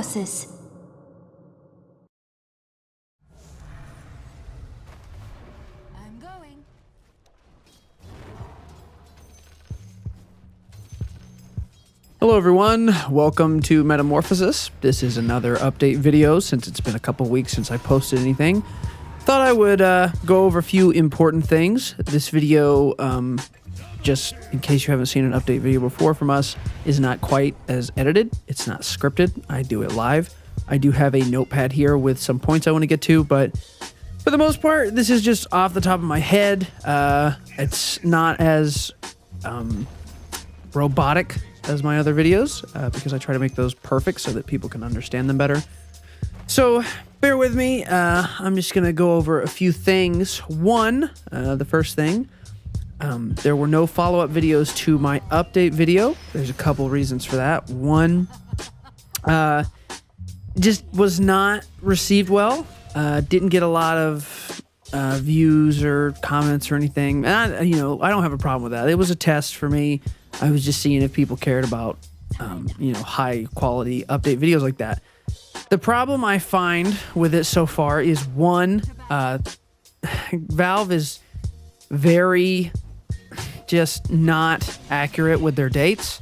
metamorphosis. I'm going. Hello everyone, welcome to Metamorphosis. This is another update video since it's been a couple weeks since I posted anything. Thought I would go over a few important things. This video, just in case you haven't seen an update video before from us, is not quite as edited. It's not scripted. I do it live. I do have a notepad here with some points I want to get to, but for the most part, this is just off the top of my head. It's not as robotic as my other videos because I try to make those perfect so that people can understand them better. So bear with me. I'm just going to go over a few things. One, the first thing, there were no follow-up videos to my update video. There's a couple reasons for that. One, just was not received well. Didn't get a lot of views or comments or anything. And I don't have a problem with that. It was a test for me. I was just seeing if people cared about, high quality update videos like that. The problem I find with it so far is one, Valve is very just not accurate with their dates.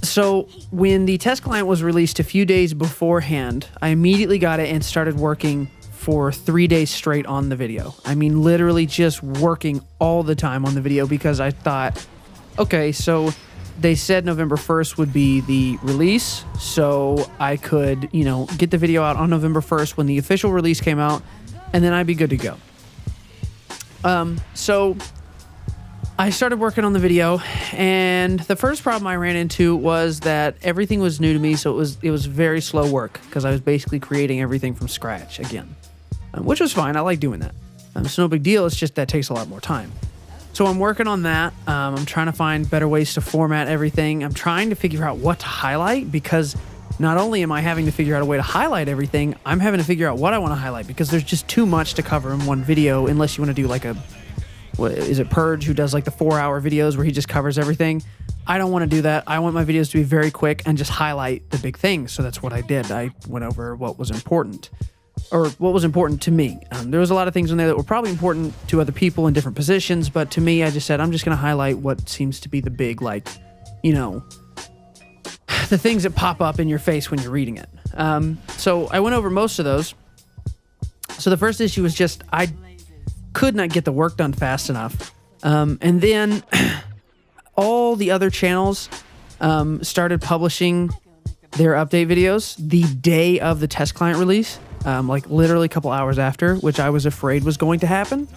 So when the test client was released a few days beforehand, I immediately got it and started working for 3 days straight on the video. I mean, literally just working all the time on the video because I thought, okay, so they said November 1st would be the release, so I could, get the video out on November 1st when the official release came out, and then I'd be good to go. So I started working on the video, and the first problem I ran into was that everything was new to me, so it was very slow work because I was basically creating everything from scratch again, which was fine. I like doing that. It's no big deal. It's just that takes a lot more time. So I'm working on that. I'm trying to find better ways to format everything. I'm trying to figure out what to highlight because not only am I having to figure out a way to highlight everything, I'm having to figure out what I want to highlight because there's just too much to cover in one video unless you want to do like Purge, who does like the 4-hour videos where he just covers everything. I don't want to do that. I want my videos to be very quick and just highlight the big things. So that's what I did. I went over what was important. Or what was important to me. There was a lot of things in there that were probably important to other people in different positions, but to me, I just said, I'm just going to highlight what seems to be the big, the things that pop up in your face when you're reading it. So I went over most of those. So the first issue was just, I could not get the work done fast enough. And then all the other channels started publishing their update videos the day of the test client release. Literally a couple hours after, which I was afraid was going to happen.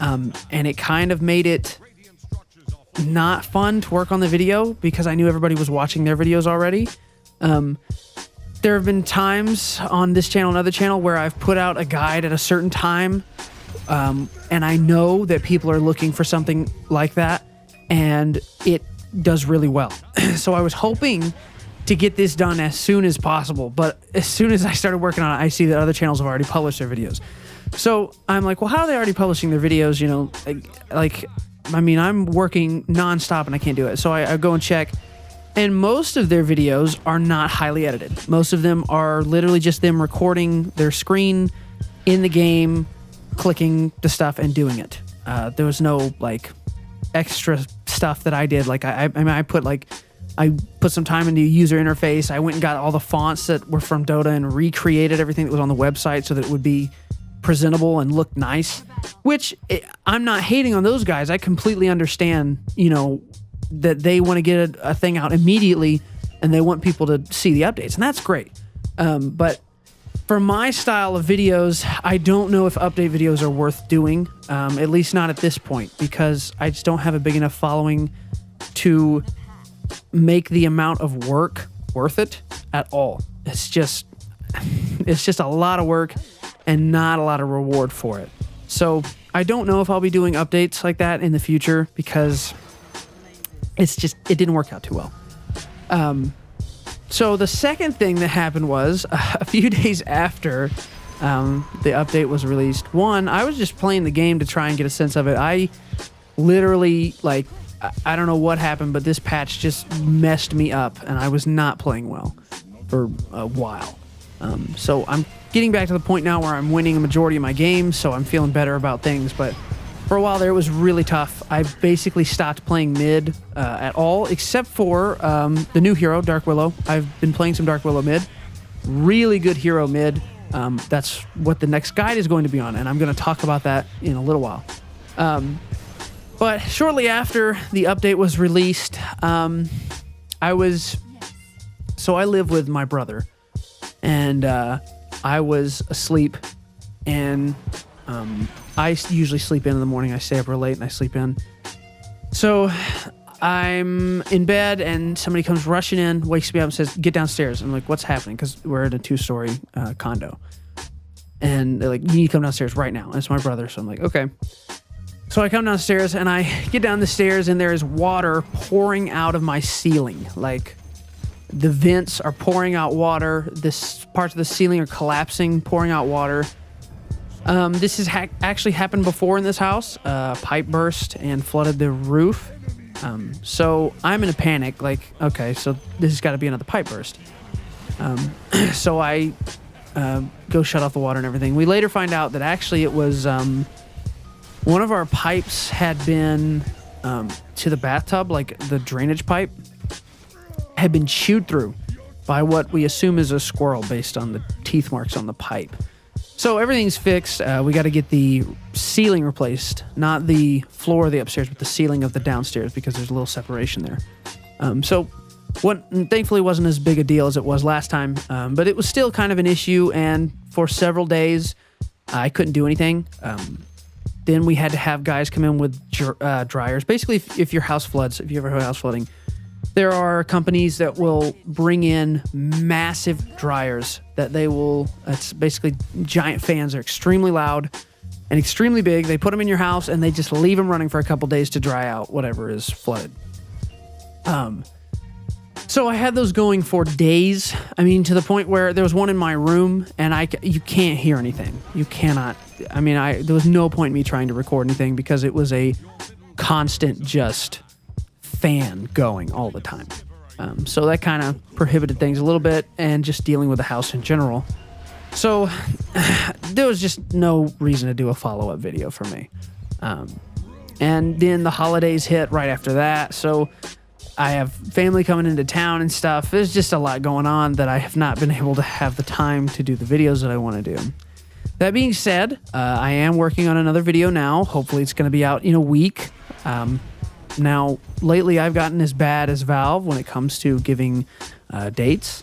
And it kind of made it not fun to work on the video because I knew everybody was watching their videos already. There have been times on this channel and other channel where I've put out a guide at a certain time, and I know that people are looking for something like that, and it does really well. So I was hoping to get this done as soon as possible, but as soon as I started working on it, I see that other channels have already published their videos. So I'm like, well, how are they already publishing their videos? I'm working nonstop and I can't do it. So I go and check, and most of their videos are not highly edited. Most of them are literally just them recording their screen in the game, clicking the stuff and doing it. There was no extra stuff that I did. I put some time into user interface. I went and got all the fonts that were from Dota and recreated everything that was on the website so that it would be presentable and look nice, which I'm not hating on those guys. I completely understand, that they want to get a thing out immediately and they want people to see the updates, and that's great. But for my style of videos, I don't know if update videos are worth doing, at least not at this point, because I just don't have a big enough following to make the amount of work worth it at all. It's just a lot of work and not a lot of reward for it. So I don't know if I'll be doing updates like that in the future because it didn't work out too well. So the second thing that happened was a few days after the update was released, I was just playing the game to try and get a sense of it. I literally I don't know what happened, but this patch just messed me up, and I was not playing well for a while. So I'm getting back to the point now where I'm winning a majority of my games, so I'm feeling better about things. But for a while there, it was really tough. I basically stopped playing mid at all, except for the new hero, Dark Willow. I've been playing some Dark Willow mid. Really good hero mid. That's what the next guide is going to be on, and I'm going to talk about that in a little while. But shortly after the update was released, I live with my brother, and I was asleep, and I usually sleep in the morning. I stay up real late and I sleep in. So I'm in bed and somebody comes rushing in, wakes me up and says, "Get downstairs." I'm like, "What's happening?" Because we're in a 2-story condo. And they're like, "You need to come downstairs right now." And it's my brother. So I'm like, okay. So I come downstairs and I get down the stairs and there is water pouring out of my ceiling. Like the vents are pouring out water. This parts of the ceiling are collapsing, pouring out water. This has actually happened before in this house. Pipe burst and flooded the roof. So I'm in a panic. Like, okay, so this has got to be another pipe burst. So I go shut off the water and everything. We later find out that actually it was one of our pipes had been to the bathtub, like the drainage pipe, had been chewed through by what we assume is a squirrel based on the teeth marks on the pipe. So everything's fixed. We got to get the ceiling replaced, not the floor of the upstairs, but the ceiling of the downstairs because there's a little separation there. So what thankfully wasn't as big a deal as it was last time, but it was still kind of an issue. And for several days, I couldn't do anything. Then we had to have guys come in with dryers. Basically, if your house floods, if you ever have house flooding, there are companies that will bring in massive dryers that they will, it's basically giant fans. They're extremely loud and extremely big. They put them in your house and they just leave them running for a couple days to dry out whatever is flooded. So I had those going for days. I mean, to the point where there was one in my room and you can't hear anything. You cannot. I mean, there was no point in me trying to record anything because it was a constant just fan going all the time. So that kind of prohibited things a little bit and just dealing with the house in general. So there was just no reason to do a follow-up video for me. And then the holidays hit right after that. So I have family coming into town and stuff. There's just a lot going on that I have not been able to have the time to do the videos that I want to do. That being said, I am working on another video now. Hopefully it's going to be out in a week. Now, lately I've gotten as bad as Valve when it comes to giving dates.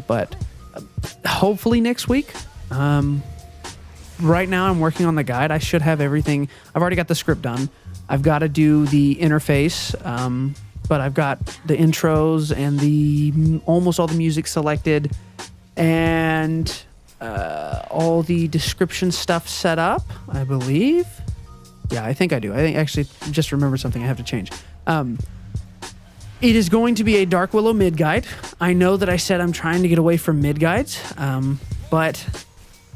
But hopefully next week. Right now I'm working on the guide. I should have everything. I've already got the script done. I've got to do the interface. But I've got the intros and the almost all the music selected and all the description stuff set up, I believe. Yeah, I think I do. I think actually just remembered something I have to change. It is going to be a Dark Willow mid guide. I know that I said I'm trying to get away from mid guides, but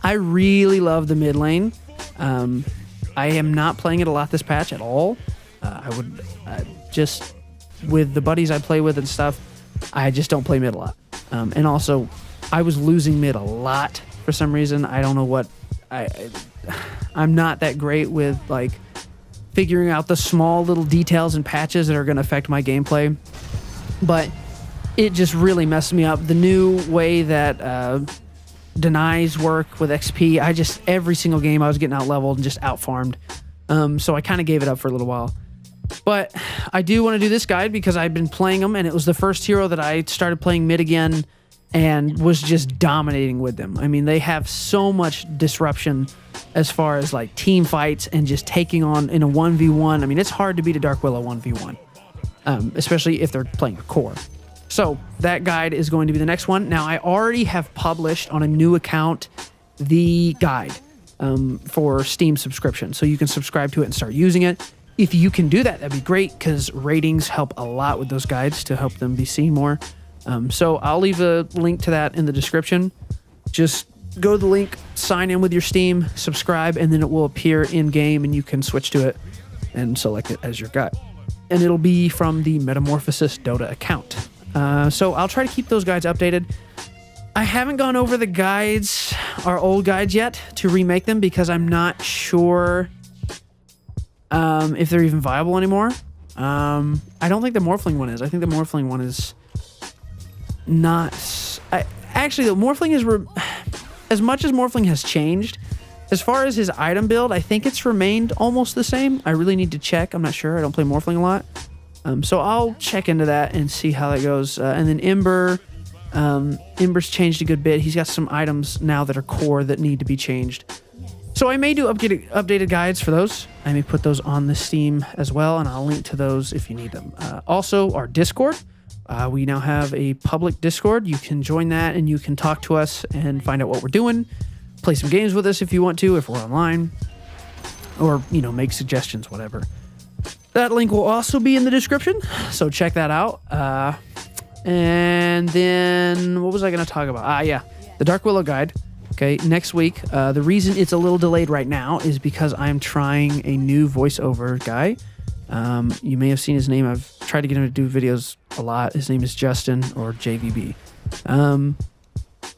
I really love the mid lane. I am not playing it a lot this patch at all. I would just... with the buddies I play with and stuff, I just don't play mid a lot. And also, I was losing mid a lot for some reason. I don't know what. I'm not that great with like figuring out the small little details and patches that are going to affect my gameplay. But it just really messed me up. The new way that denies work with XP, every single game I was getting out leveled and just out farmed. So I kind of gave it up for a little while. But I do want to do this guide because I've been playing them, and it was the first hero that I started playing mid again and was just dominating with them. I mean, they have so much disruption as far as like team fights and just taking on in a 1v1. I mean, it's hard to beat a Dark Willow 1v1, especially if they're playing a core. So that guide is going to be the next one. Now, I already have published on a new account the guide for Steam subscription, so you can subscribe to it and start using it. If you can do that, that'd be great because ratings help a lot with those guides to help them be seen more. So I'll leave a link to that in the description. Just go to the link, sign in with your Steam, subscribe, and then it will appear in-game and you can switch to it and select it as your guide. and it'll be from the Metamorphosis Dota account. So I'll try to keep those guides updated. I haven't gone over the guides, our old guides yet, to remake them because I'm not sure if they're even viable anymore. I don't think the Morphling one is. I think the Morphling one is not... Actually, the Morphling is... as much as Morphling has changed, as far as his item build, I think it's remained almost the same. I really need to check. I'm not sure. I don't play Morphling a lot. So I'll check into that and see how that goes. And then Ember... Ember's changed a good bit. He's got some items now that are core that need to be changed. So I may do updated guides for those. I may put those on the Steam as well, and I'll link to those if you need them. Also, our Discord. We now have a public Discord. You can join that, and you can talk to us and find out what we're doing. Play some games with us if you want to, if we're online. Or, you know, make suggestions, whatever. That link will also be in the description, so check that out. And then, what was I going to talk about? Yeah, the Dark Willow guide. Okay, next week. The reason it's a little delayed right now is because I'm trying a new voiceover guy. You may have seen his name. I've tried to get him to do videos a lot. His name is Justin, or JVB.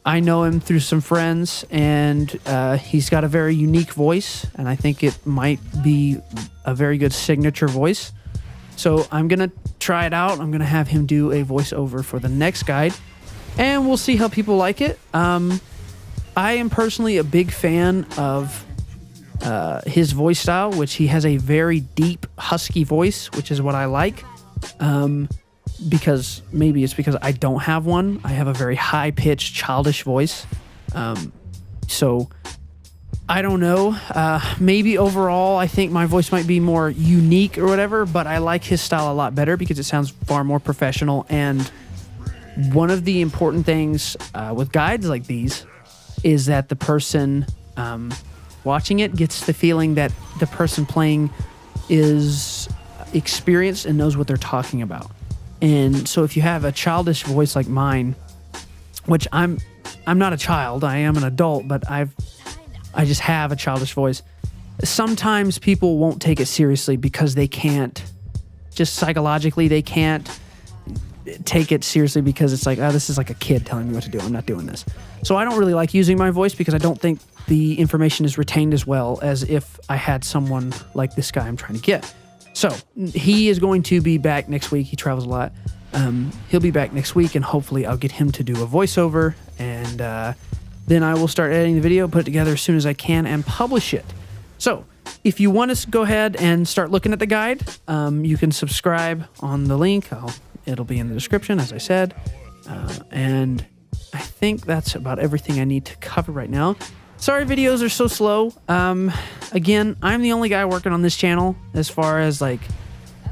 I know him through some friends, and he's got a very unique voice, and I think it might be a very good signature voice. So I'm going to try it out. I'm going to have him do a voiceover for the next guide, and we'll see how people like it. I am personally a big fan of his voice style, which he has a very deep, husky voice, which is what I like. Because maybe it's because I don't have one. I have a very high-pitched, childish voice. So I don't know. Maybe overall, I think my voice might be more unique or whatever, but I like his style a lot better because it sounds far more professional. And one of the important things with guides like these is that the person watching it gets the feeling that the person playing is experienced and knows what they're talking about. And so if you have a childish voice like mine, which I'm not a child, I am an adult, but I just have a childish voice. Sometimes people won't take it seriously because they can't, just psychologically, they can't take it seriously because it's like, oh, this is like a kid telling me what to do. I'm not doing this. So I don't really like using my voice because I don't think the information is retained as well as if I had someone like this guy I'm trying to get. So he is going to be back next week. He travels a lot. He'll be back next week, and hopefully I'll get him to do a voiceover, and then I will start editing the video, put it together as soon as I can, and publish it. So if you want to go ahead and start looking at the guide, you can subscribe on the link. It'll be in the description, as I said. And I think that's about everything I need to cover right now. Sorry videos are so slow. Again, I'm the only guy working on this channel as far as like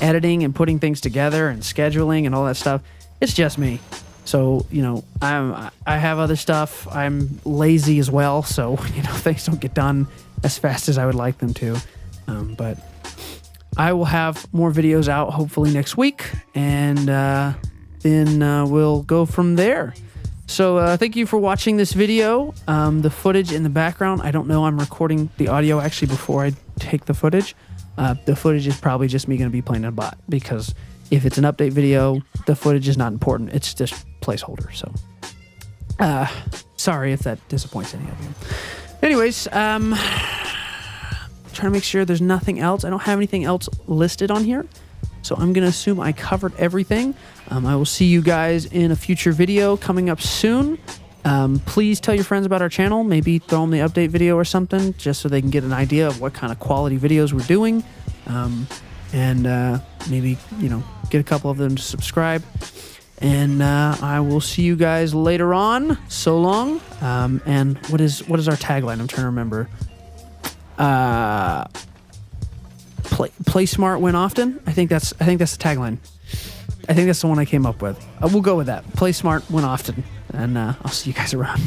editing and putting things together and scheduling and all that stuff. It's just me. So, you know, I have other stuff. I'm lazy as well, so, you know, things don't get done as fast as I would like them to. But I will have more videos out hopefully next week, and then we'll go from there. So thank you for watching this video. The footage in the background, I don't know. I'm recording the audio actually before I take the footage. The footage is probably just me going to be playing a bot, because if it's an update video, the footage is not important. It's just placeholder. So sorry if that disappoints any of you. Anyways, trying to make sure there's nothing else. I don't have anything else listed on here, so I'm going to assume I covered everything. I will see you guys in a future video coming up soon. Please tell your friends about our channel. Maybe throw them the update video or something, just so they can get an idea of what kind of quality videos we're doing. And maybe, you know, get a couple of them to subscribe. And I will see you guys later on. So long. And what is our tagline? I'm trying to remember. Play smart, win often. I think that's the tagline. I think that's the one I came up with. We'll go with that. Play smart, win often. And I'll see you guys around.